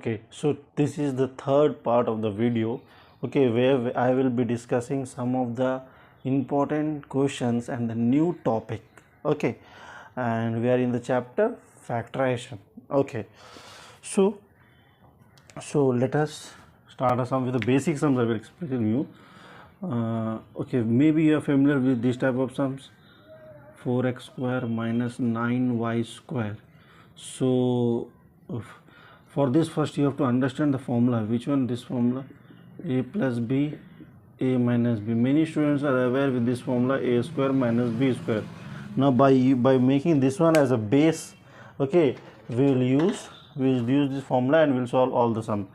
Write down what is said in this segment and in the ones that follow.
Okay, so this is the third part of the video, okay, where I will be discussing some of the important questions and the new topic, okay, and we are in the chapter factorization. Okay, so let us start some with the basic sums. I will explain to you. Okay, maybe you are familiar with this type of sums: 4x square minus 9y square. So for this, first you have to understand the formula. Which one? This formula, a plus b, a minus b. Many students are aware with this formula, a square minus b square. Now by making this one as a base, okay, we will use this formula and we'll solve all the sum.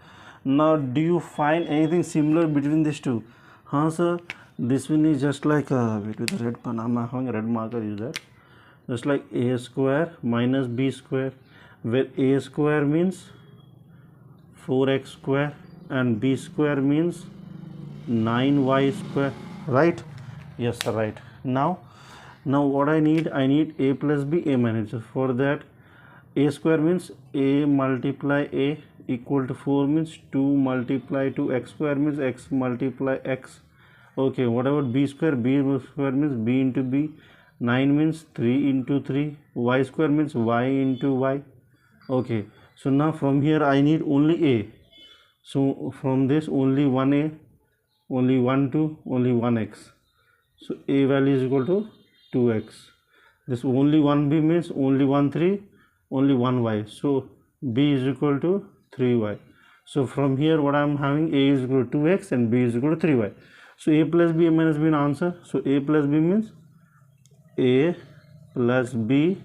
Now do you find anything similar between these two? Sir, this one is just like wait, with the red pen. I'm having a red marker is there, just like a square minus b square, where a square means 4x square and b square means 9y square, right? Yes sir, right. Now what I need a plus b, a minus. For that, a square means a multiply a equal to 4 means 2 multiply 2, x square means x multiply x. Okay, what about b square? B square means b into b, 9 means 3 into 3, y square means y into y. Okay, so now from here I need only a. So from this only one a, only one 2, only one x. So a value is equal to 2x. This only one b means only one 3, only one y. So b is equal to 3y. So from here what I am having, a is equal to 2x and b is equal to 3y. So a plus b, a minus b in answer. So a plus b means a plus b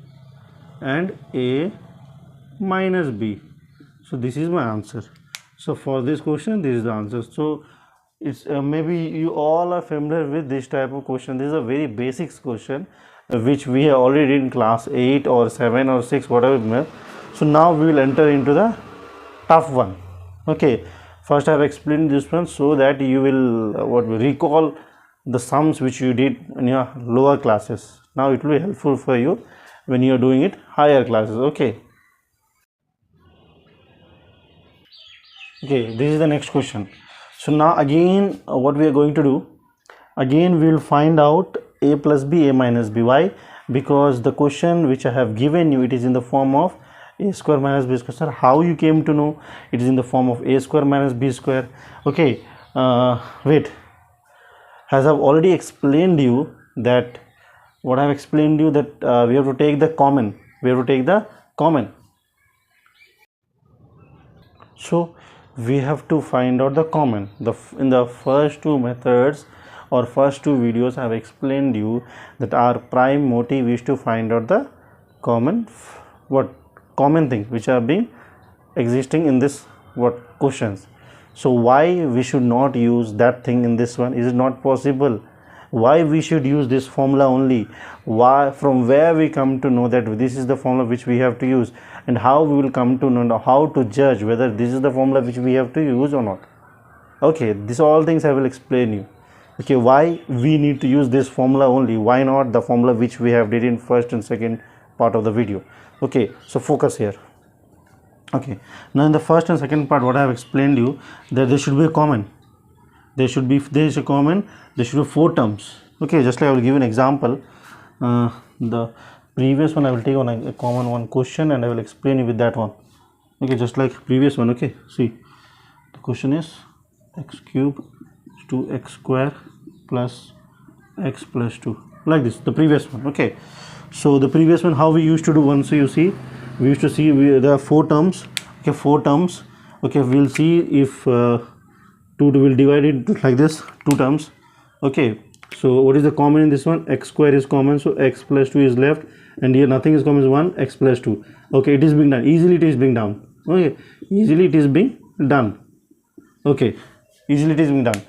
and a minus b. So this is my answer. So for this question, this is the answer. So it's maybe you all are familiar with this type of question. This is a very basic question which we have already in class 8 or 7 or 6, whatever. So now we will enter into the tough one. Okay, first I have explained this one so that you will recall the sums which you did in your lower classes. Now it will be helpful for you when you are doing it higher classes. Okay, this is the next question. So now again what we are going to do, again we will find out a plus b, a minus b. Why? Because the question which I have given you, it is in the form of a square minus b square. Sir, how you came to know it is in the form of a square minus b square? Okay, wait, as I've already explained you that what I've explained you that we have to take the common. So we have to find out the common. In the first two methods or first two videos I have explained you that our prime motive is to find out the common thing which are being existing in this questions. So why we should not use that thing in this one? Is it not possible? Why we should use this formula only? Why, from where we come to know that this is the formula which we have to use, and how we will come to know how to judge whether this is the formula which we have to use or not? Okay, these all things I will explain you. Okay, why we need to use this formula only? Why not the formula which we have did in first and second part of the video? Okay, so focus here. Okay, now in the first and second part what I have explained you that there should be a common. There is a common, there should be 4 terms. Okay, just like I will give an example. The previous one I will take on a common one question and I will explain you with that one. Okay, just like previous one. Okay, see, the question is x cube is 2x square plus x plus 2, like this, the previous one. Okay, so the previous one, how we used to do, once you see, we used to see there are 4 terms. Okay, 4 terms. Okay, we will see if 2 will divide it like this, 2 terms. Okay, so what is the common in this one? X square is common, so x plus 2 is left, and here nothing is common, is 1, x plus 2. Okay, it is being done easily, it is being done. Okay, easily it is being done. Okay, easily it is being done.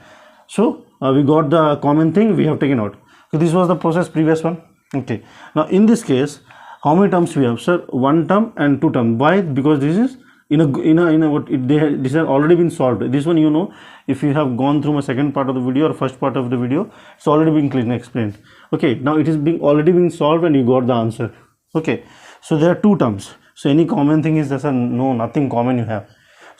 So we got the common thing, we have taken out. So this was the process previous one. Okay, now in this case how many terms we have? Sir, 1 term and 2 term. Why? Because this is this has already been solved. This one, you know, if you have gone through my second part of the video or first part of the video, it's already been clearly explained. Okay, now it is already being solved and you got the answer. Okay, so there are 2 terms. So any common thing is nothing common you have.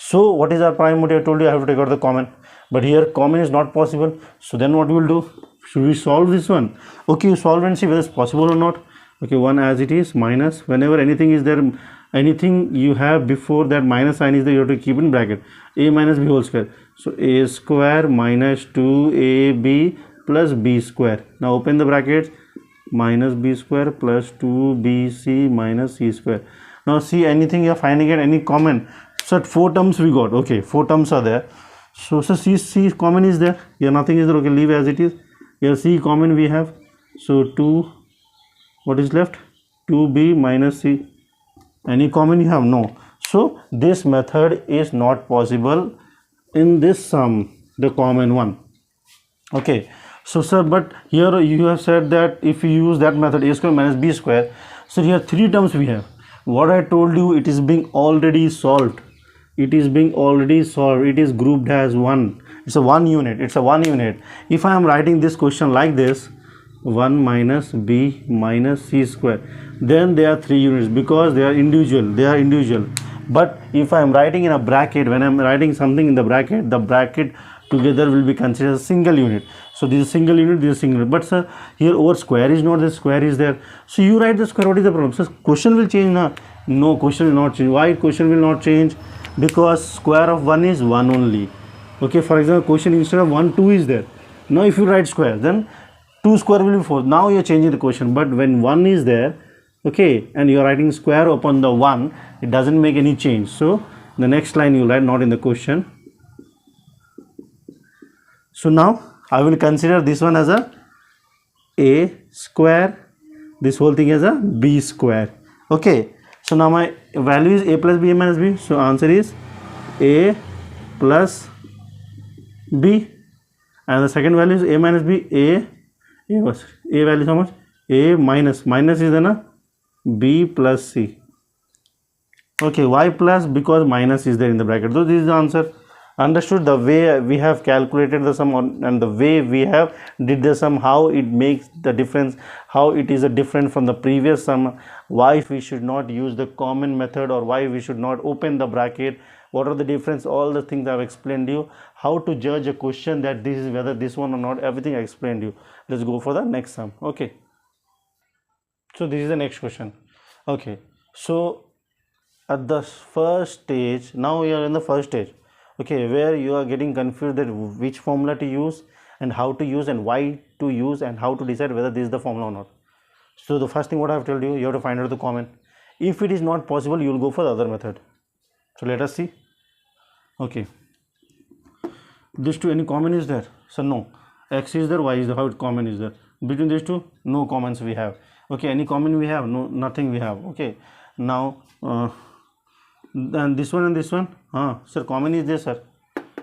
So what is our prime motive? I told you I have to take out the common, but here common is not possible. So then what we will do? Should we solve this one? Okay, you solve and see whether it's possible or not. Okay, 1 as it is minus, whenever anything is there, anything you have before that minus sign is there, you have to keep in bracket a minus b whole square. So a square minus 2ab plus b square. Now open the brackets, minus b square plus 2bc minus c square. Now see, anything you are finding it, any common. So 4 terms we got. Okay, 4 terms are there. So c common is there. Here nothing is there. Okay, leave as it is. Here c common we have. So 2, what is left? 2b minus c. Any common you have? No. So this method is not possible in this sum, the common one. Okay. So sir, but here you have said that if you use that method, a square minus b square, so here 3 terms we have. What I told you, it is being already solved. It is being already solved. It is grouped as 1. It's a 1 unit. It's a 1 unit. If I am writing this question like this, 1 minus b minus c square, then they are 3 units because they are individual. They are individual. But if I am writing in a bracket, when I am writing something in the bracket together will be considered a single unit. So this is single unit, this is single unit. But sir, here over square is not there, square is there. So you write the square. What is the problem? So question will change now. No, question will not change. Why question will not change? Because square of 1 is 1 only. Okay, for example, question instead of 1, 2 is there. Now if you write square, then 2 square will be 4. Now you are changing the question. But when 1 is there, okay, and you are writing square upon the 1, it doesn't make any change. So the next line you write not in the question. So now I will consider this one as a square, this whole thing as a b square. Okay, so now my value is a plus b, a minus b. So answer is a plus b, and the second value is a minus b. A value is how much? A minus is then b plus c. Okay, why plus? Because minus is there in the bracket. So this is the answer. Understood the way we have calculated the sum and the way we have did the sum, how it makes the difference, how it is a different from the previous sum, why we should not use the common method or why we should not open the bracket, what are the difference, all the things I have explained you, how to judge a question that this is whether this one or not, everything I explained you. Let's go for the next sum. Okay, so this is the next question. Okay, so at the first stage, now we are in the first stage, okay, where you are getting confused that which formula to use and how to use and why to use and how to decide whether this is the formula or not. So the first thing what I have told you, you have to find out the common. If it is not possible, you will go for the other method. So let us see. Okay, these two, any common is there? So no, x is there, y is there, how it common is there? Between these two, no commons we have. Okay, any common we have? No, nothing we have. Okay, now and this one and this one, sir, common is there, sir.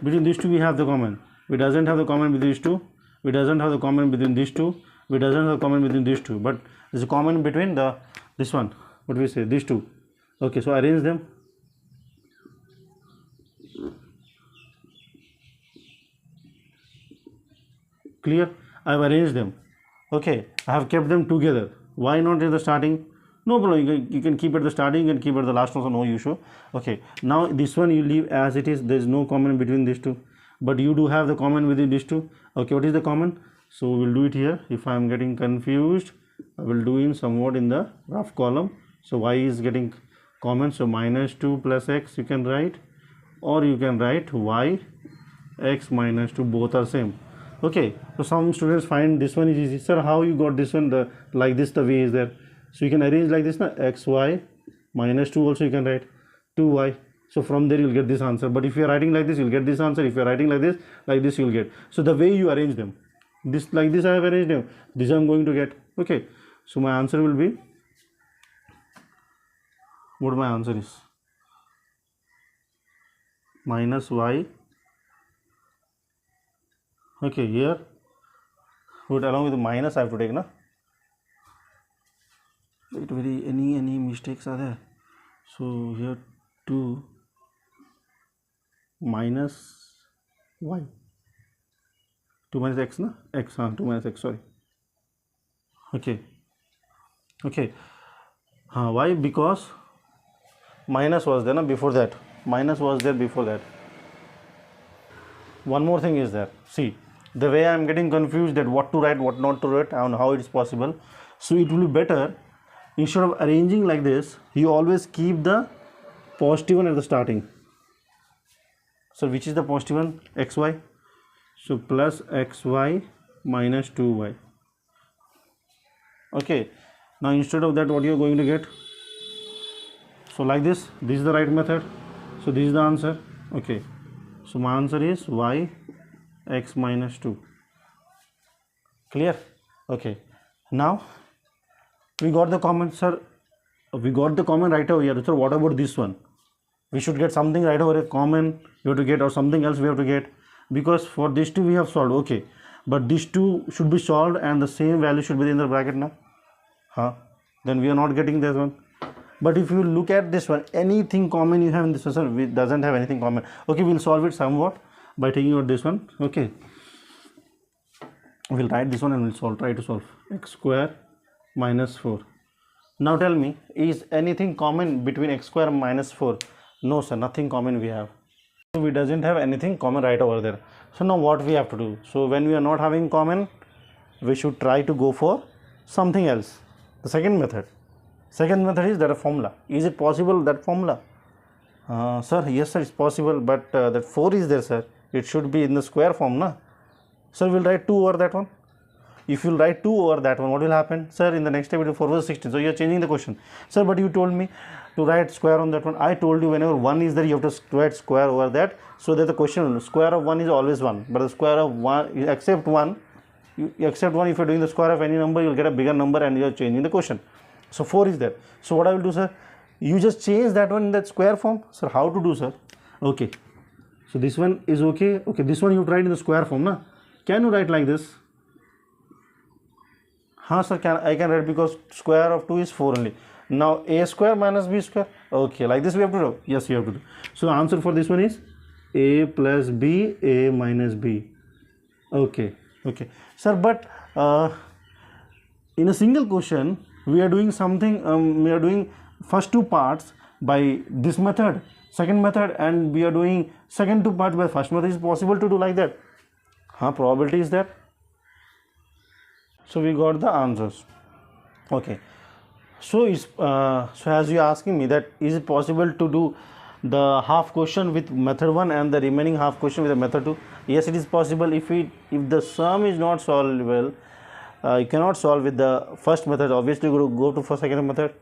Between these two we have the common. We doesn't have the common between these two. We doesn't have the common between these two. We doesn't have the common between these two. But there's a common between this one. What do we say? These two. Okay, so arrange them. Clear? I have arranged them. Okay, I have kept them together. Why not in the starting? No problem, you can keep at the starting and keep at the last one, so no issue. Okay, now this one you leave as it is. There is no common between these two, but you do have the common within these two. Okay, what is the common? So we'll do it here. If I am getting confused, I will do in somewhat in the rough column. So y is getting common, so minus 2 plus x you can write, or you can write y x minus 2, both are same. Okay, so some students find this one is easy. Sir, how you got this one like this, the way is there? So you can arrange like this, na, xy minus 2 also you can write 2y. So from there you'll get this answer. But if you are writing like this, you'll get this answer. If you are writing like this you'll get. So the way you arrange them, this like this I have arranged them, this I am going to get. Okay, so my answer will be, what my answer is, minus y. Okay, here what along with the minus I have to take, na. Wait, any mistakes are there? So here 2 minus y, 2 minus x, na, x, 2 minus x, sorry. Okay, why? Because minus was there, na, before that. minus was there before that. One more thing is there. See, the way I am getting confused that what to write, what not to write, and how it is possible. So it will be better, instead of arranging like this, you always keep the positive one at the starting. So which is the positive one? Xy. So plus xy minus 2y. Okay. Now instead of that, what you are going to get? So like this is the right method. So this is the answer. Okay. So my answer is y x minus 2. Clear? Okay. Now we got the comment, sir. We got the comment right over here. Sir, what about this one? We should get something right over here. Common you have to get, or something else we have to get, because for these two we have solved. Okay. But these two should be solved and the same value should be in the bracket now. Then we are not getting this one. But if you look at this one, anything common you have in this one, sir, it doesn't have anything common. Okay, we'll solve it somewhat by taking out this one. Okay, we'll write this one and we'll try to solve x square minus 4. Now tell me, is anything common between x square and minus 4? No, sir, nothing common we have. So we doesn't have anything common right over there. So now what we have to do? So when we are not having common, we should try to go for something else. The second method is that a formula. Is it possible, that formula? Sir, yes sir, it's possible, but that 4 is there, sir. It should be in the square form, na? Sir, we'll write 2 over that one. If you'll write 2 over that one, what will happen? Sir, in the next step it will 4 was 16. So you are changing the question. Sir, but you told me to write square on that one. I told you whenever 1 is there, you have to write square over that. So that the question, square of 1 is always 1. But the square of 1, except 1, except 1, if you are doing the square of any number, you will get a bigger number and you are changing the question. So 4 is there. So what I will do, sir? You just change that one in that square form. Sir, how to do, sir? Okay. So this one is okay. Okay, this one you write in the square form, na? Can you write like this? Sir, I can write, because square of 2 is 4 only. Now a square minus b square. Okay, like this we have to do. Yes, you have to do. So the answer for this one is a plus b, a minus b. Okay, okay. Sir, but in a single question, we are doing something, we are doing first two parts by this method, second method, and we are doing second two parts by first method. Is it possible to do like that? Probability is there. So we got the answers. Okay. So it's so as you are asking me that is it possible to do the half question with method 1 and the remaining half question with the method 2? Yes, it is possible. If the sum is not solvable, you cannot solve with the first method. Obviously, go to for second method.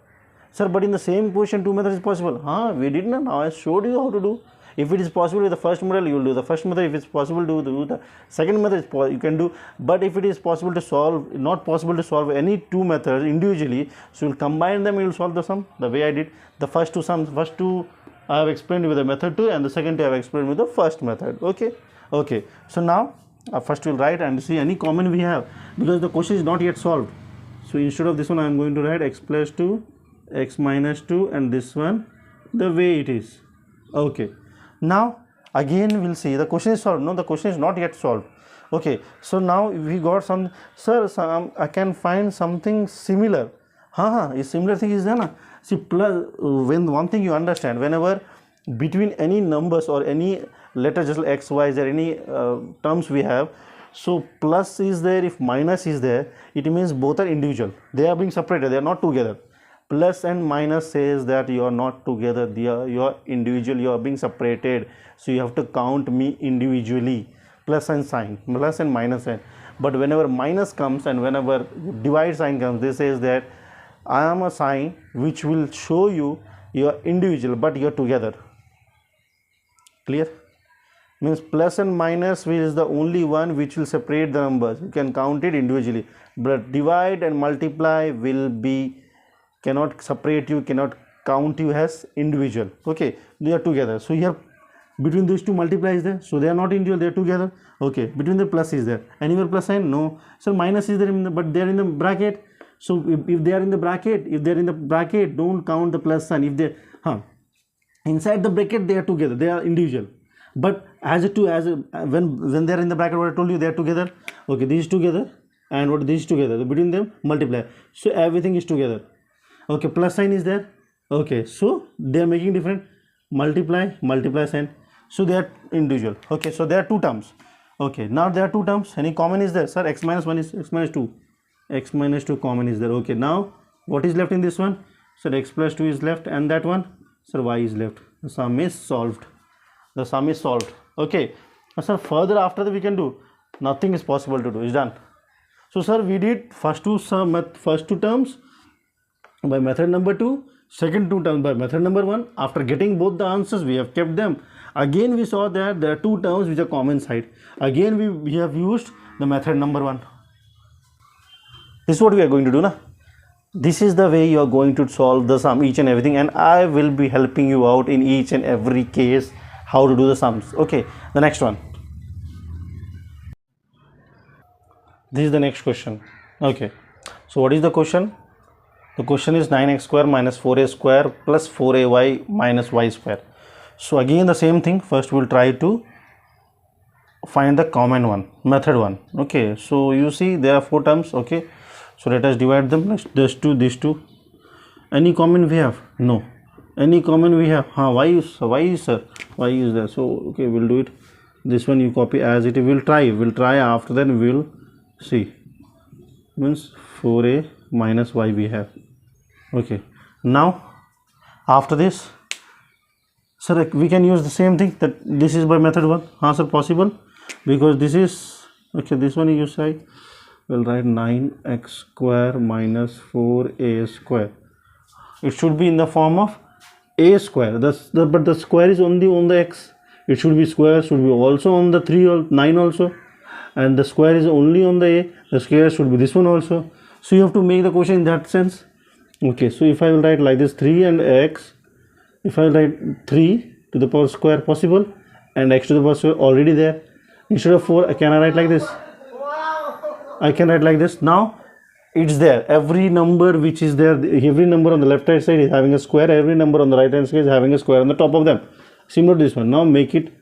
Sir, but in the same question, 2 methods is possible. We did not. Now I showed you how to do. If it is possible with the first method, you will do the first method. If it's possible to do the second method, you can do. But if it is possible to solve, not possible to solve any 2 methods individually, so you will combine them. You will solve the sum the way I did. The first two sums, first two I have explained with the method 2, and the second two I have explained with the first method. Okay, okay. So now first we will write and see any common we have, because the question is not yet solved. So instead of this one, I am going to write x plus 2, x minus 2, and this one the way it is. Okay. Now again we will see the question is solved. No, the question is not yet solved. Okay, so now we got some, sir, I can find something similar. A similar thing is there, na? See, plus, when one thing you understand, whenever between any numbers or any letter, just like x, y, z, any terms we have, so plus is there, if minus is there, it means both are individual. They are being separated, they are not together. Plus and minus says that you are not together, you are individual, you are being separated. So you have to count me individually. Plus and sign, plus and minus sign. But whenever minus comes and whenever divide sign comes, this says that I am a sign which will show you are individual but you are together. Clear? Means plus and minus is the only one which will separate the numbers. You can count it individually, but divide and multiply will be, cannot separate you, cannot count you as individual. Okay, they are together. So here between these two multiply is there, so they are not individual, they are together. Okay, between the plus is there, anywhere plus sign? No. So minus is there but they are in the bracket. So if they are in the bracket, don't count the plus sign. If they inside the bracket, they are together, they are individual. But when they are in the bracket, what I told you, they are together. Okay, these together and what these together, between them multiply. So everything is together. Okay, plus sign is there. Okay, so they are making different. multiply sign. So they are individual. Okay, so there are two terms. Okay, now there are two terms. Any common is there, sir? X minus 1 is x minus 2. X minus 2 common is there. Okay, now what is left in this one? So x plus 2 is left, and that one, sir, y is left. The sum is solved. The sum is solved. Okay, now, sir, further after that we can do nothing is possible to do. It's done. So, sir, we did first two terms by method number 2, second two terms by method number 1. After getting both the answers, we have kept them. Again, we saw that there are two terms which are common side. Again, we have used the method number 1. This is what we are going to do now. This is the way you are going to solve the sum, each and everything, and I will be helping you out in each and every case how to do the sums. Okay, the next one. This is the next question. Okay, so what is the question? The question is 9x square minus 4a square plus 4ay minus y square. So again the same thing. First we will try to find the common one, method 1. Okay, so you see there are 4 terms. Okay, so let us divide them. These two. Any common we have? No. Any common we have? Y is there. So okay, we'll do it. This one you copy as it is. We'll try after that we'll see. Means 4a minus y we have. Okay, now after this, sir, we can use the same thing, that this is by method 1. Sir, possible, because this is okay. This one you say we'll write 9x square minus 4a square. It should be in the form of a square. But the square is only on the x. It should be square, should be also on the 3 or 9 also, and the square is only on the a. The square should be this one also. So you have to make the question in that sense. Okay, so if I will write like this 3 and x, if I will write 3 to the power square, possible, and x to the power square already there. Instead of 4, can I write like this? I can write like this. Now it's there. Every number which is there, every number on the left hand side is having a square, every number on the right hand side is having a square on the top of them. Similar to this one. Now make it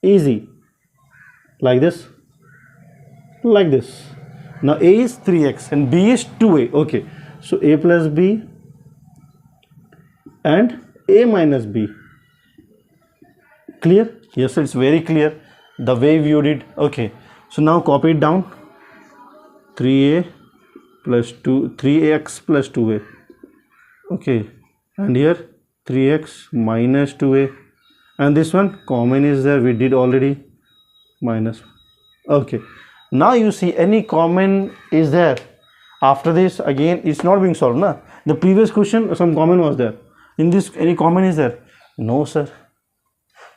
easy. Like this. Like this. Now a is 3x and b is 2a. Okay, so a plus b and a minus b. Clear? Yes, it's very clear the way we did. Okay, so now copy it down. 3a plus 2, 3x plus 2a. Okay, and here 3x minus 2a, and this one common is there, we did already, minus. Okay, now you see any common is there. After this again it's not being solved. Na? The previous question some common was there. In this any common is there? No, sir.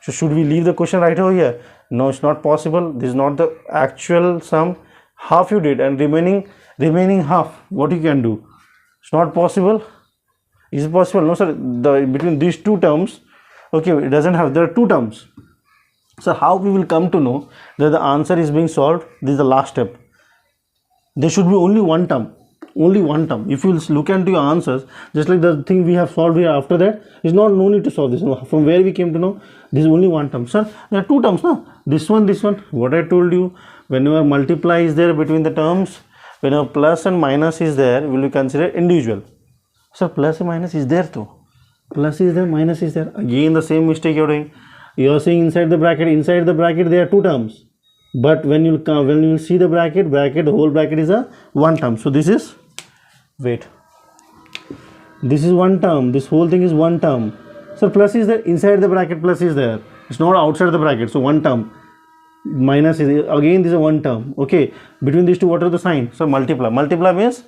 So should we leave the question right over here? No, it's not possible. This is not the actual sum. Half you did, and remaining half, what you can do? It's not possible. Is it possible? No, sir. Between these two terms, okay, it doesn't have, there are two terms. So how we will come to know that the answer is being solved? This is the last step. There should be only one term. Only one term. If you look into your answers, just like the thing we have solved here, after that is no need to solve this. From where we came to know, this is only one term. Sir, there are two terms, no? This one. What I told you, whenever multiply is there between the terms, whenever plus and minus is there, will you consider individual? Sir, plus and minus is there too. Plus is there, minus is there. Again the same mistake you are doing. You are saying inside the bracket there are two terms. But when you see the bracket, the whole bracket is a one term. So this is, wait, this is one term. This whole thing is one term. So plus is there, inside the bracket plus is there. It's not outside the bracket. So one term. Minus is, again this is a one term. Okay, between these two what are the sign? So multiply. Multiply means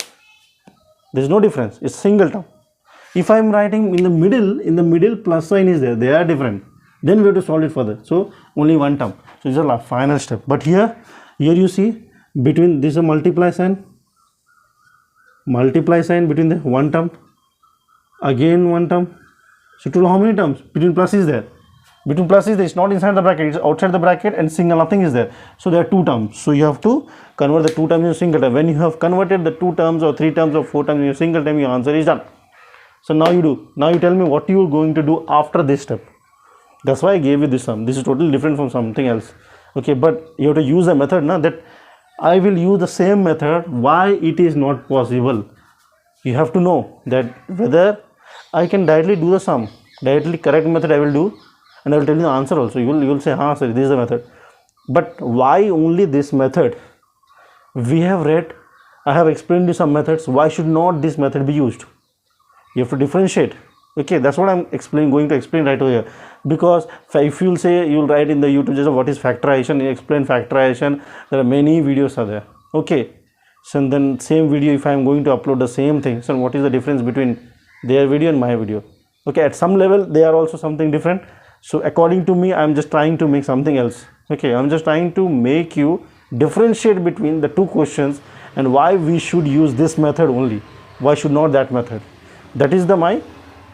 there is no difference. It's single term. If I am writing in the middle plus sign is there. They are different. Then we have to solve it further. So only one term. So this is the final step. But here you see between this is a multiply sign between the one term, again one term. So total how many terms? Between plus is there. Between plus is there. It's not inside the bracket. It's outside the bracket, and single nothing is there. So there are two terms. So you have to convert the two terms into single term. When you have converted the two terms or three terms or four terms into single term, your answer is done. So now you do. Now you tell me what you are going to do after this step. That's why I gave you this sum. This is totally different from something else. Okay, but you have to use the method now, that I will use the same method. Why it is not possible? You have to know that whether I can directly do the sum. Directly correct method I will do, and I will tell you the answer also. You will say, "Ha, sir, this is the method." But why only this method? We have read, I have explained you some methods. Why should not this method be used? You have to differentiate. Okay, that's what I'm going to explain right over here. Because if you'll say, you'll write in the YouTube just what is factorization, you explain factorization, there are many videos are there. Okay, so then same video, if I'm going to upload the same thing, so what is the difference between their video and my video? Okay, at some level they are also something different. So according to me, I'm just trying to make something else. Okay, I'm just trying to make you differentiate between the two questions and why we should use this method only. Why should not that method? That is the my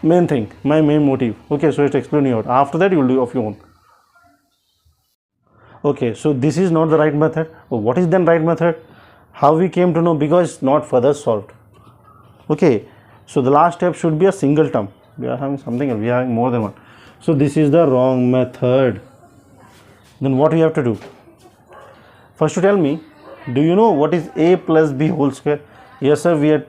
main thing, my main motive. Okay, so it's explaining out. After that, you will do of your own. Okay, so this is not the right method. What is then right method? How we came to know? Because it's not further solved. Okay, so the last step should be a single term. We are having something else. We are having more than one. So this is the wrong method. Then what we have to do? First, to tell me, do you know what is a plus b whole square? Yes, sir. We are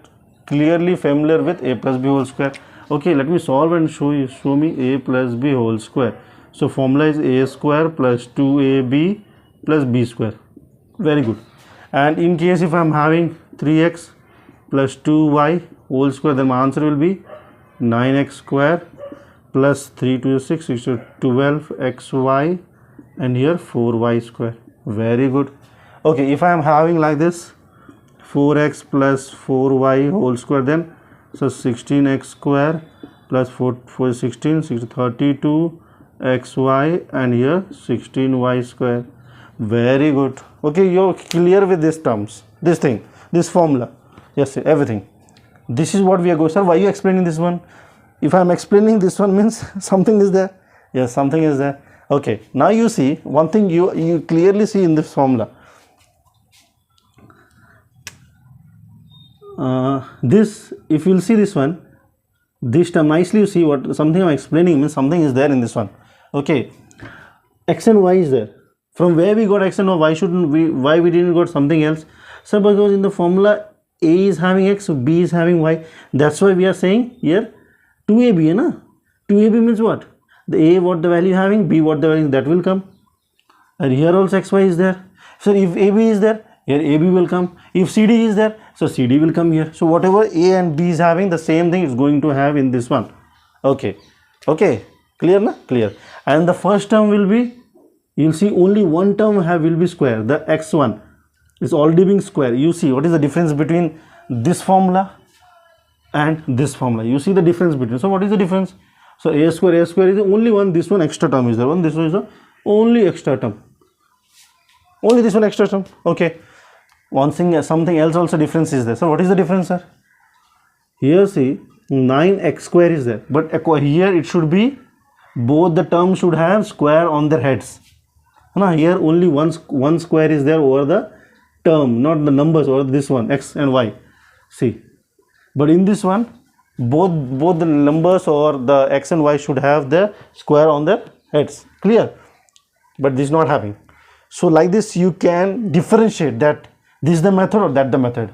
clearly familiar with a plus b whole square. Okay, let me solve and show me a plus b whole square. So formula is a square plus 2ab plus b square. Very good. And in case if I am having 3x plus 2y whole square, then my answer will be 9x square plus 3 to 6 is 12xy and here 4y square. Very good. Okay, if I am having like this 4x plus 4y whole square, then so 16x square plus 4 16 32 xy and here 16y square. Very good. Okay, you're clear with these terms, this thing, this formula. Yes, everything. This is what we are going. Sir, why are you explaining this one? If I am explaining this one means something is there. Yes, something is there. Okay, now you see one thing, you clearly see in this formula. This, if you will see this one, this term nicely, you see what something I'm explaining means something is there in this one. Okay, x and y is there. From where we got x and y? Why we didn't got something else? So because in the formula a is having x, so b is having y. That's why we are saying here 2ab, na? 2ab means what? The a what the value having, b what the value, that will come. And here also xy is there. So if ab is there, here ab will come. If cd is there, so cd will come here. So whatever a and b is having, the same thing is going to have in this one. Okay, okay, clear na? Clear. And the first term will be, you'll see only one term will be square. The x1 is already being square. You see what is the difference between this formula and this formula? You see the difference between. So what is the difference? So a square is only one, this one extra term is there. One, this one is the only extra term. Only this one extra term. Okay. One thing, something else also difference is there. So what is the difference, sir? Here see 9x square is there, but here it should be both the terms should have square on their heads. Now here only one square is there over the term, not the numbers, or this one x and y. See, but in this one both the numbers or the x and y should have the square on their heads. Clear? But this is not having. So like this you can differentiate that this is the method or that the method.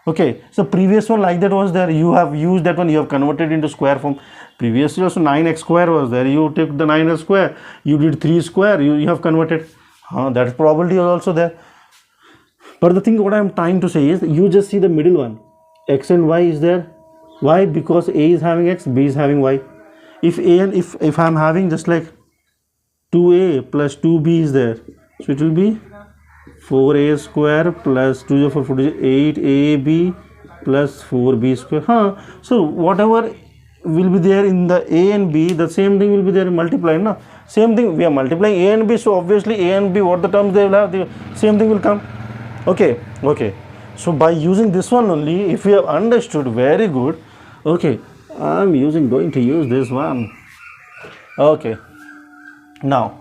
Okay, so previous one like that was there, you have used that one, you have converted into square form. Previously also 9x square was there, you took the 9x square, you did 3 square, you have converted. That probability is also there. But the thing what I am trying to say is, you just see the middle one, x and y is there. Why? Because a is having x, b is having y. If a and if I am having just like 2a plus 2b is there, so it will be 4a square plus 2 4 8ab plus 4b square. So whatever will be there in the a and b, the same thing will be there multiplied. No? Same thing, we are multiplying a and b, so obviously a and b, what the terms they will have, the same thing will come. Okay, okay. So by using this one only, if you have understood, very good. Okay, I'm going to use this one. Okay, now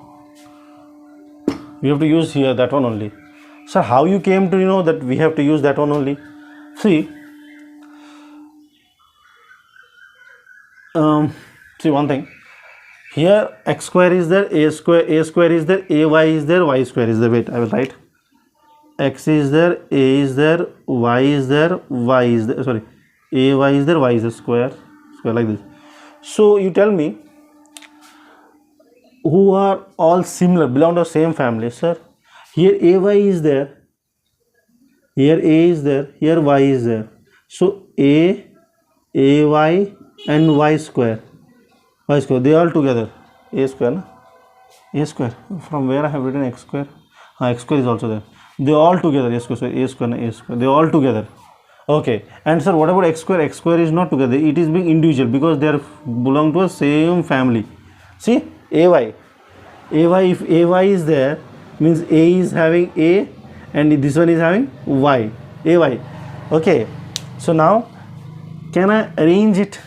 we have to use here that one only. So how you came to know that we have to use that one only? See, see one thing. Here x square is there, a square is there, ay is there, y square is there. Wait, I will write. X is there, a is there, y is there, y is there. Sorry, a y is there, y is there. Square like this. So you tell me, who are all similar, belong to the same family. Sir, here ay is there, here a is there, here y is there. So ay and y square, they all together, a square, na? A square, from where I have written x square, x square is also there, they all together, a square, a square, a square, they all together. Okay, and sir, what about x square? X square is not together, it is being individual because they are belong to a same family. See, ay, if ay is there, means a is having a and this one is having y, ay. Okay, so now can I arrange it?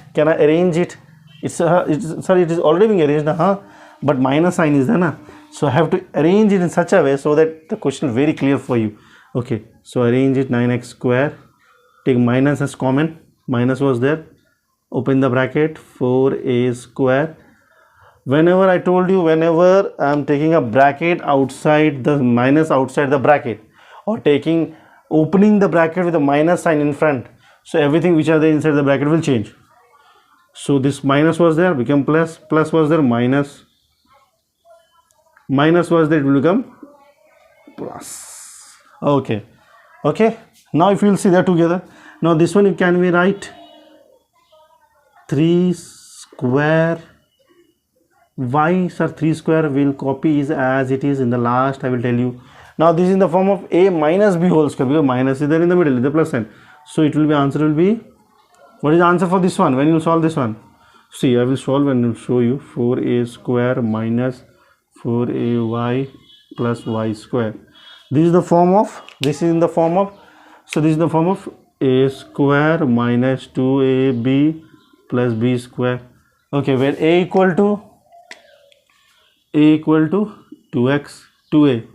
It's sorry, it is already being arranged, but minus sign is there, na? So I have to arrange it in such a way so that the question is very clear for you. Okay, so arrange it, 9x square, take minus as common, minus was there, open the bracket, 4a square. Whenever I told you, whenever I am taking a bracket outside the minus, outside the bracket, or opening the bracket with a minus sign in front, so everything which are there inside the bracket will change. So this minus was there, become plus, plus was there, minus, minus was there, it will become plus. Okay, now if you will see that together, now this one can we write 3 square y, sir, 3 square will copy is as it is in the last, I will tell you. Now this is in the form of a minus b whole square, because minus is there in the middle, the plus sign. So it will be, answer will be, what is the answer for this one when you solve this one? See, I will solve and will show you. 4a square minus 4ay plus y square. This is the form of, so this is in the form of a square minus 2ab plus b square. Okay, where a equal to 2x, 2a,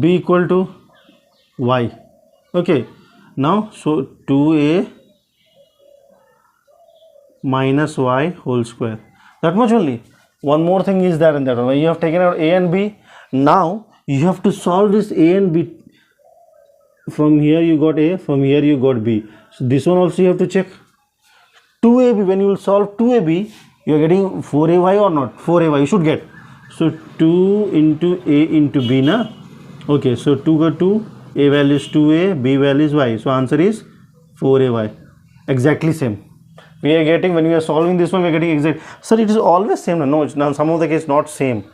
b equal to y. Okay, now so 2a minus y whole square, that much only. One more thing is there in that one, you have taken out a and b. Now you have to solve this a and b. From here you got a, from here you got b, so this one also you have to check. 2ab, when you will solve 2ab, you are getting 4ay or not? 4ay you should get. So 2 into a into b, na? Okay, so 2 got 2, a value is 2a, b value is y, so answer is 4ay. Exactly same we are getting when we are solving this one, we are getting exact. Sir, it is always same. No, it's now some of the case not same.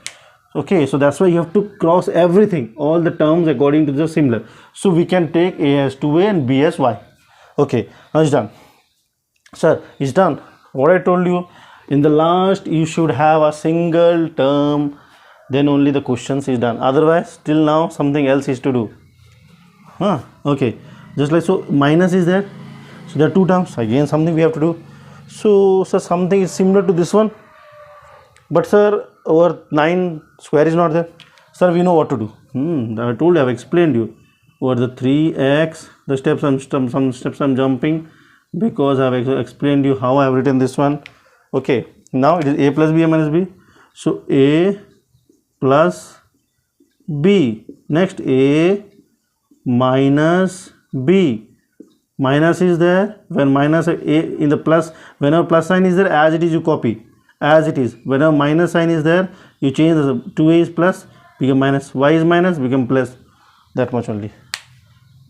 Okay, so that's why you have to cross everything, all the terms according to the similar. So we can take a as 2a and b as y. Okay, now it's done. Sir, it's done. What I told you, in the last you should have a single term, then only the questions is done. Otherwise, till now something else is to do. Okay, just like so, minus is there. So there are two terms, again something we have to do. So sir, something is similar to this one, but sir, over 9 square is not there. Sir, we know what to do. I told you, I have explained you. Over the 3x, the steps, some steps I'm jumping because I have explained you how I have written this one. Okay, now it is a plus b, a minus b. So a plus b. Next a minus b. Minus is there, when minus a in the plus, whenever plus sign is there, as it is you copy as it is. Whenever minus sign is there, you change the 2a is plus become minus, y is minus become plus, that much only.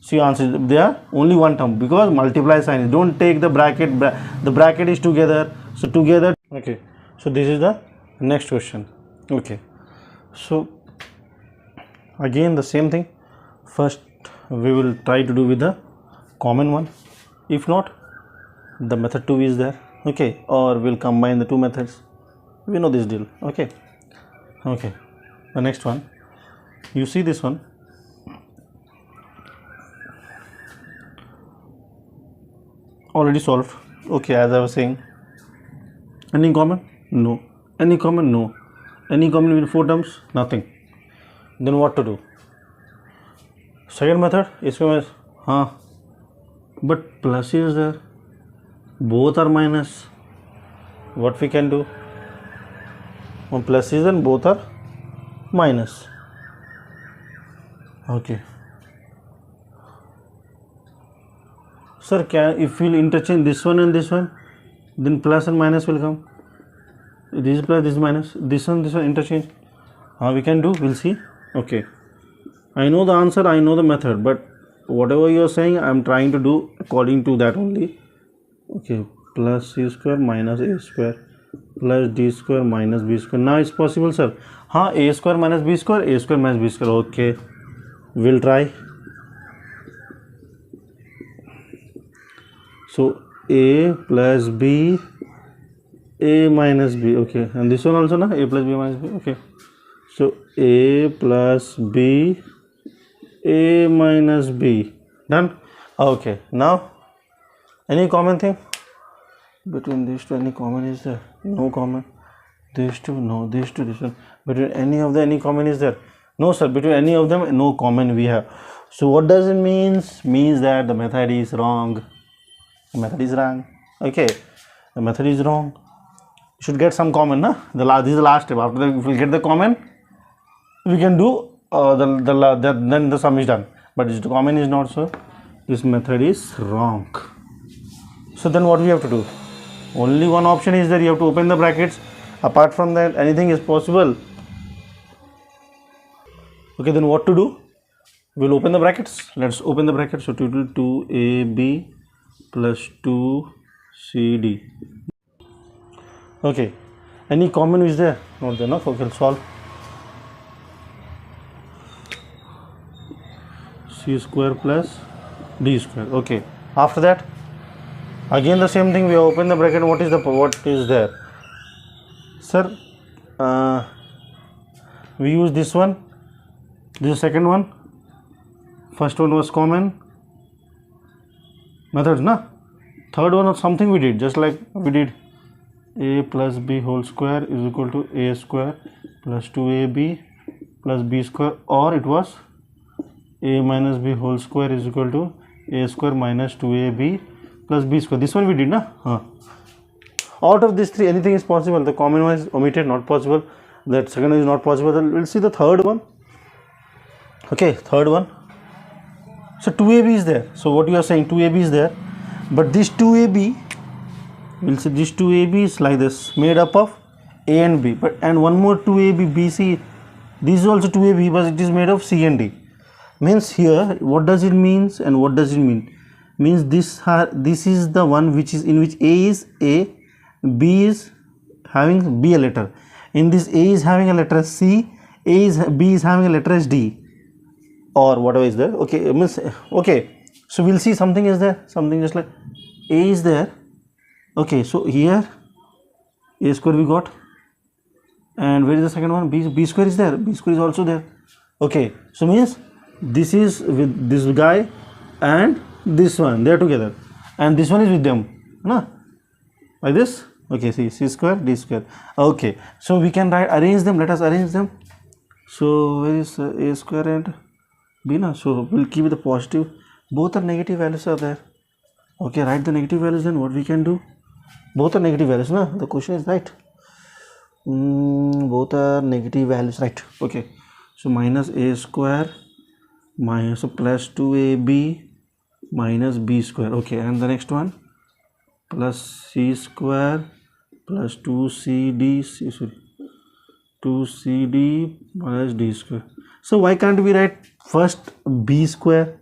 So you answer there only one term because multiply sign is, don't take the bracket, the bracket is together, so together. Okay, so this is the next question. Okay, so again the same thing, first we will try to do with the common one, if not the method 2 is there. Okay, or we'll combine the two methods, we know this deal. Okay, the next one, you see this one, already solved. Okay, as I was saying, any common? No. Any common? No. Any common with 4 terms? Nothing. Then what to do? Second method, इसमें but plus is there, both are minus. What we can do? One plus is and both are minus. Okay. Sir, if we'll interchange this one and this one, then plus and minus will come. this plus this minus, this one interchange. How we can do, we'll see. Okay, I know the answer, I know the method, but whatever you are saying, I am trying to do according to that only. Okay, plus c square minus a square plus d square minus b square. Now it's possible, sir. A square minus b square, a square minus b square. Okay, we'll try. So a plus b, a minus b. Okay, and this one also, na, a plus b minus b. Okay, so a plus b, a minus b. Done. Okay, now any common thing between these two? Any common is there? No common. These two, no. These two, this one. Between any of them, any common is there? No, sir. Between any of them, no common we have. So what does it means? Means that the method is wrong. The method is wrong. Okay, the method is wrong. You should get some common, na? This is the last step. After that, if we get the common, we can do then the sum is done. But the common is not, so this method is wrong. So then what we have to do? Only one option is there. You have to open the brackets. Apart from that, anything is possible. Okay, then what to do? We'll open the brackets. Let's open the brackets. So total 2ab plus 2cd. Okay, any common is there? Not there, no? Okay, we'll solve. C square plus d square. Okay, after that, again the same thing. We open the bracket. What is there? Sir, we use this one. This is second one. First one was common methods, na? Third one was something we did, just like we did a plus b whole square is equal to a square plus 2ab plus b square, or it was a minus b whole square is equal to a square minus 2ab plus b square. This one we did, na? Out of these three, anything is possible. The common one is omitted, not possible. That second one is not possible. Then we'll see the third one. Okay, third one. So 2ab is there. So what you are saying, 2ab is there, but this 2ab, we'll say this 2ab is like this, made up of a and b, but and one more 2ab bc. This is also 2ab, but it is made of c and d. Means here, what does it means and what does it mean? Means this is the one which is in which a is a, b is having b a letter. In this, a is having a letter c, b is having a letter as d, or whatever is there. Okay, means okay. So we'll see something is there, something just like a is there. Okay, so here a square we got, and where is the second one? B square is there. B square is also there. Okay, so means this is with this guy and this one, they are together, and this one is with them, na? Like this. Okay, see, c square d square. Okay, so we can arrange them. Let us arrange them. So where is a square and b, na? So we'll keep the positive. Both are negative values are there. Okay, write the negative values. Then what we can do? Both are negative values, na? The question is right. Both are negative values, right? Okay, so minus a square minus plus 2ab minus b square. Okay, and the next one plus c square plus 2cd 2cd minus d square. So why can't we write first b square?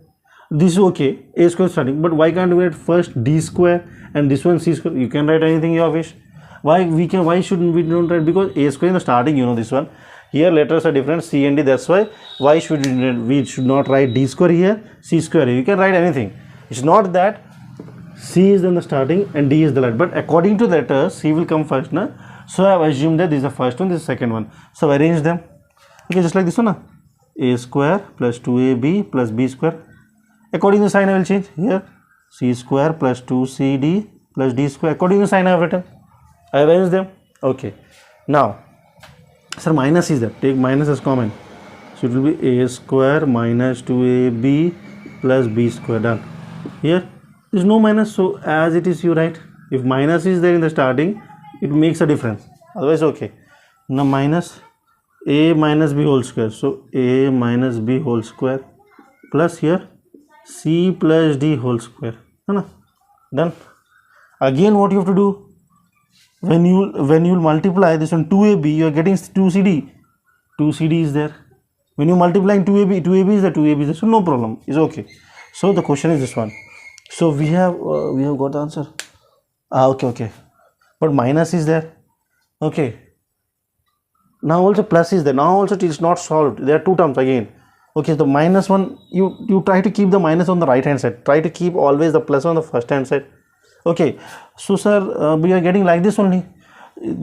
This is okay, a square starting, but why can't we write first d square and this one c square? You can write anything you wish. Why shouldn't we don't write? Because a square in the starting, you know, this one. Here letters are different, c and d. That's why should we should not write d square here, c square here. You can write anything. It's not that c is in the starting and d is the last, but according to the letters, c will come first, na? So I have assumed that this is the first one, this is the second one. So arrange them. Okay, just like this one, na? A square plus 2ab plus b square. According to the sign, I will change here. C square plus 2cd plus d square. According to the sign, I have written. I arrange them. Okay. Now, sir, minus is there. Take minus as common. So it will be a square minus 2ab plus b square. Done. Here, there is no minus. So as it is, you write. If minus is there in the starting, it makes a difference. Otherwise, okay. Now minus a minus b whole square. So a minus b whole square plus here c plus d whole square. No. Done. Again, what you have to do? When you multiply this one 2ab, you are getting 2cd. 2cd is there. When you multiply 2ab, 2ab is there, 2ab is there. So no problem, it's okay. So the question is this one. So we have got the answer. Okay. But minus is there. Okay. Now also plus is there. Now also it is not solved. There are two terms again. Okay, the minus one, you try to keep the minus on the right hand side. Try to keep always the plus on the first hand side. Okay, so sir, we are getting like this only.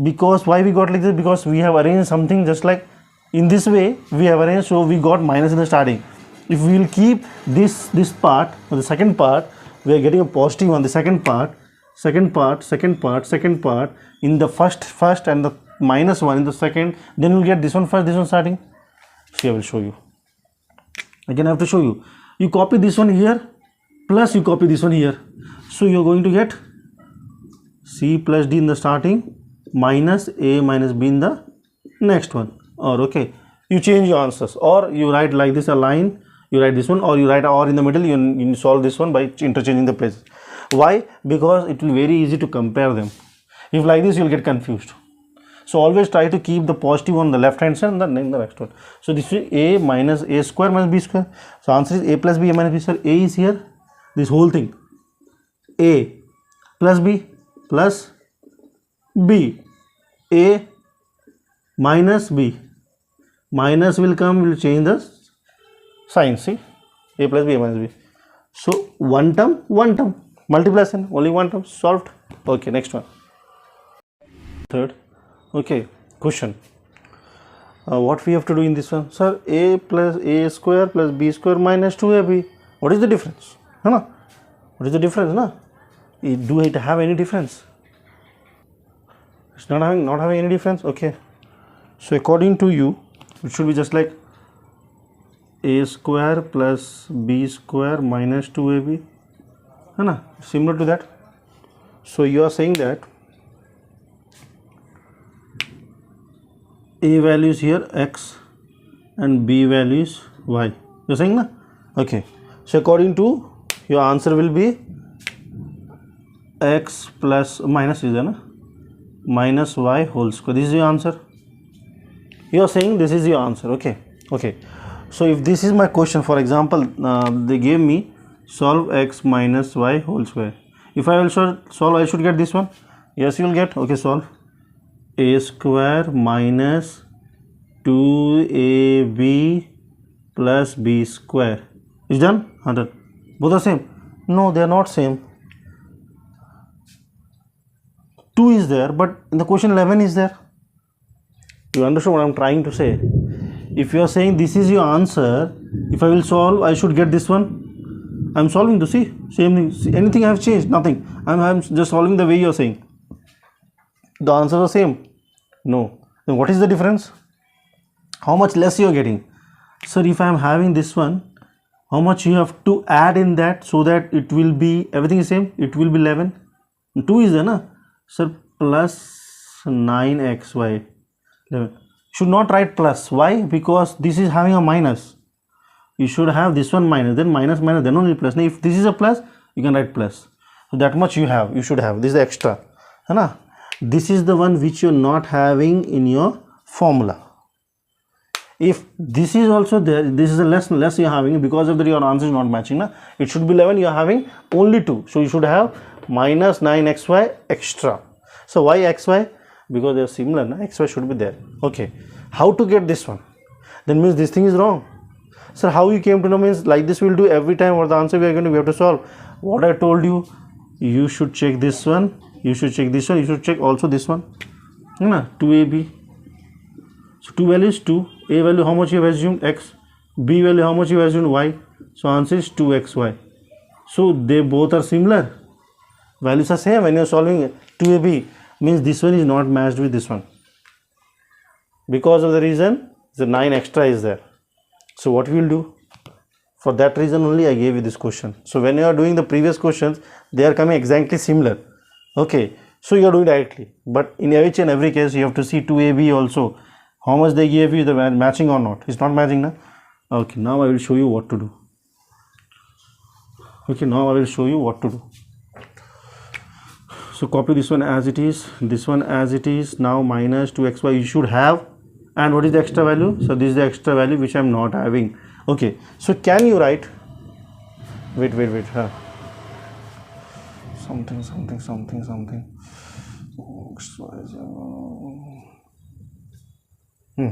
Because why we got like this? Because we have arranged something just like in this way we have arranged, so we got minus in the starting. If we will keep this part, or the second part, we are getting a positive on the second part, in the first and the minus one in the second, then we'll get this one first, this one starting. See, I will show you. Again I have to show you. You copy this one here, plus you copy this one here. So you are going to get C plus D in the starting, minus A minus B in the next one. Or okay, you change your answers, or you write like this, a line, you write this one, or you write or in the middle, you solve this one by interchanging the places. Why? Because it will be very easy to compare them. If like this, you will get confused. So always try to keep the positive on the left hand side and then the next one. So this is A minus A square minus B square. So answer is A plus B, A minus B square. A is here, this whole thing. A plus B plus B. A minus B. Minus will come, will change the sign. See, A plus B, A minus B. So one term, multiplication, only one term, solved. Okay, next one. Third. Okay, question. What we have to do in this one? Sir, A plus A square plus B square minus 2AB. What is the difference? No? What is the difference? No? Do it have any difference? It's not having any difference. Okay. So according to you, it should be just like A square plus B square minus 2AB. Similar to that. So you are saying that A value is here x and B value is y. You're saying na? Okay. So according to your answer will be x plus minus is there na? Minus y whole square. This is your answer. You are saying this is your answer. Okay. So if this is my question, for example, they gave me solve x minus y whole square. If I will solve, I should get this one. Yes, you will get. Okay, solve. A square minus 2ab plus b square is done. 100. Both are same? No, they are not same. 2 is there, but in the question 11 is there. You understand what I am trying to say? If you are saying this is your answer, if I will solve, I should get this one. I am solving to see same thing. See, anything I have changed? Nothing. I am just solving the way you are saying. The answers are same. No. Then what is the difference? How much less you are getting? Sir, if I am having this one, how much you have to add in that so that it will be, everything is same, it will be 11. 2 is there, na? Sir, plus 9xy. 11. Should not write plus. Why? Because this is having a minus. You should have this one minus, then minus, then only plus. Now, if this is a plus, you can write plus. So that much you should have. This is the extra. Hai. This is the one which you are not having in your formula. If this is also there, this is a less you are having, because of that your answer is not matching. Na? It should be 11, you are having only 2. So you should have minus 9xy extra. So why xy? Because they are similar. Na? Xy should be there. Okay. How to get this one? Then means this thing is wrong. Sir, how you came to know? Means like this we will do every time, or the answer we have to solve. What I told you, you should check this one. You should check this one. You should check also this one. 2ab. So 2 value is 2. A value how much you have assumed? X. B value how much you have assumed? Y. So answer is 2xy. So they both are similar. Values are same. When you are solving 2ab, means this one is not matched with this one. Because of the reason the 9 extra is there. So what we will do? For that reason only I gave you this question. So when you are doing the previous questions, they are coming exactly similar. Okay, so you are doing directly, but in each and every case you have to see 2ab also, how much they gave you, the matching or not. It's not matching now. Okay, now I will show you what to do. So copy this one as it is, this one as it is. Now minus 2xy you should have, and what is the extra value? So this is the extra value which I am not having. Okay, so can you write, wait, something.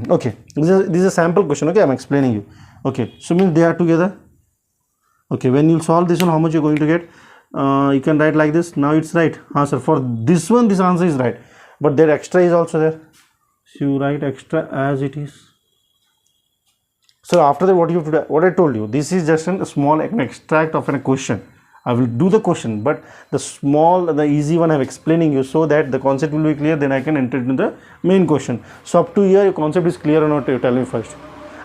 Okay, this is a sample question. Okay, I'm explaining you. Okay, so means they are together. Okay, when you solve this one, how much you're going to get? You can write like this. Now it's right answer for this one. This answer is right, but that extra is also there. So you write extra as it is. So after that, what you have to do, what I told you, this is just a small extract of a question. I will do the question, but the easy one I'm explaining you so that the concept will be clear. Then I can enter into the main question. So up to here, your concept is clear or not? You tell me first.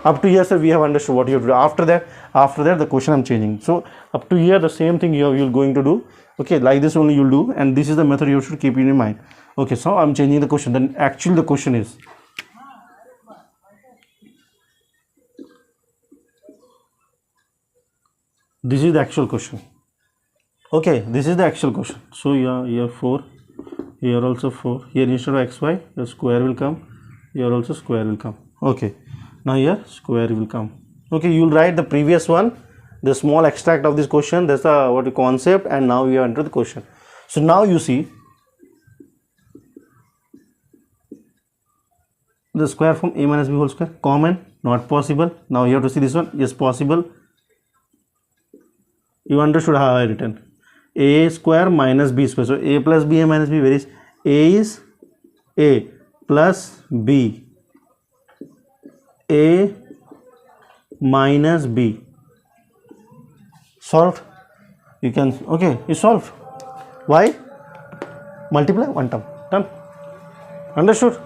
Up to here, sir, we have understood what you have to do. After that, the question I'm changing. So up to here, the same thing you're going to do. Okay, like this only you'll do, and this is the method you should keep in your mind. Okay, so I'm changing the question. Then actually the question is. This is the actual question. Okay, this is the actual question. So here 4, here also 4, here instead of xy, the square will come, here also square will come. Okay, now here square will come. Okay, you will write the previous one, the small extract of this question. That's the concept, and now you enter the question. So now you see the square from a minus b whole square, common, not possible. Now you have to see this one, yes, possible. You understood how I written. A square minus b square. So a plus b, a minus b, where is a is a plus b, a minus b. Solved. You can, okay, you solve. Why? Multiply one term. Done. Understood?